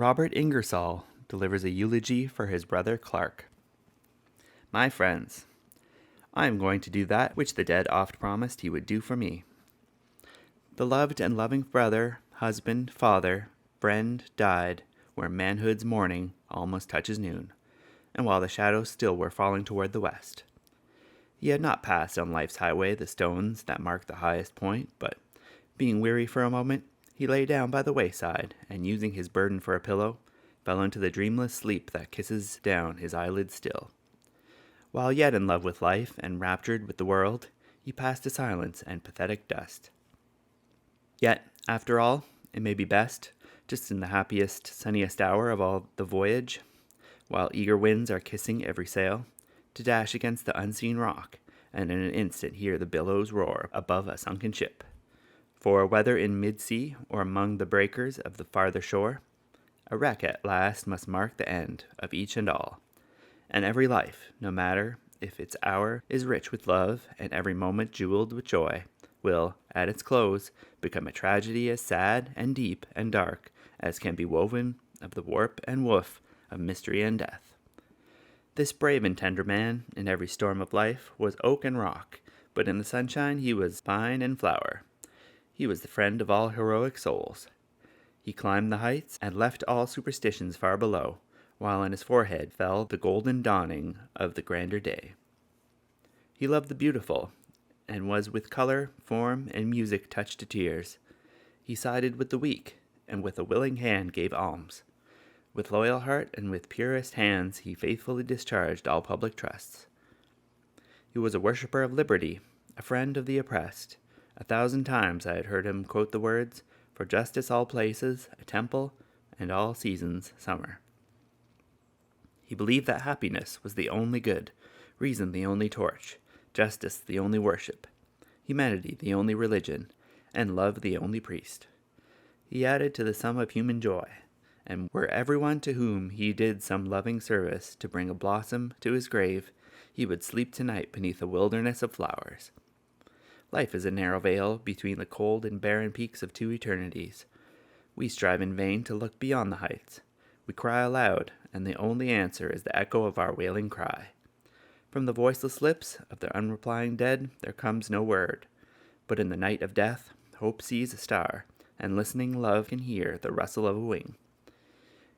Robert Ingersoll delivers a eulogy for his brother Clark. My friends, I am going to do that which the dead oft promised he would do for me. The loved and loving brother, husband, father, friend died where manhood's morning almost touches noon, and while the shadows still were falling toward the west. He had not passed on life's highway the stones that mark the highest point, but, being weary for a moment, he lay down by the wayside, and using his burden for a pillow, fell into the dreamless sleep that kisses down his eyelids still. While yet in love with life and raptured with the world, he passed to silence and pathetic dust. Yet, after all, it may be best, just in the happiest, sunniest hour of all the voyage, while eager winds are kissing every sail, to dash against the unseen rock, and in an instant hear the billows roar above a sunken ship. For whether in mid-sea or among the breakers of the farther shore, a wreck at last must mark the end of each and all. And every life, no matter if its hour is rich with love and every moment jeweled with joy, will, at its close, become a tragedy as sad and deep and dark as can be woven of the warp and woof of mystery and death. This brave and tender man, in every storm of life, was oak and rock, but in the sunshine he was vine and flower. He was the friend of all heroic souls. He climbed the heights and left all superstitions far below, while on his forehead fell the golden dawning of the grander day. He loved the beautiful, and was with color, form, and music touched to tears. He sided with the weak, and with a willing hand gave alms. With loyal heart and with purest hands he faithfully discharged all public trusts. He was a worshipper of liberty, a friend of the oppressed. 1,000 times I had heard him quote the words, "For justice all places, a temple, and all seasons summer." He believed that happiness was the only good, reason the only torch, justice the only worship, humanity the only religion, and love the only priest. He added to the sum of human joy, and were everyone to whom he did some loving service to bring a blossom to his grave, he would sleep tonight beneath a wilderness of flowers. Life is a narrow veil between the cold and barren peaks of two eternities. We strive in vain to look beyond the heights. We cry aloud, and the only answer is the echo of our wailing cry. From the voiceless lips of the unreplying dead there comes no word, but in the night of death, hope sees a star, and listening love can hear the rustle of a wing.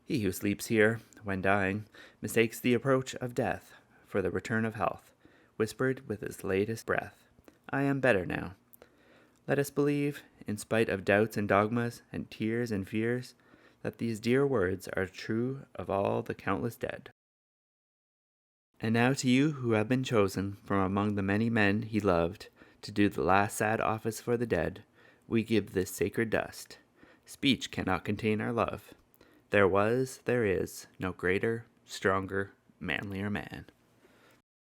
He who sleeps here, when dying, mistakes the approach of death for the return of health, whispered with his latest breath, "I am better now." Let us believe, in spite of doubts and dogmas, and tears and fears, that these dear words are true of all the countless dead. And now to you who have been chosen from among the many men he loved to do the last sad office for the dead, we give this sacred dust. Speech cannot contain our love. There was, there is, no greater, stronger, manlier man.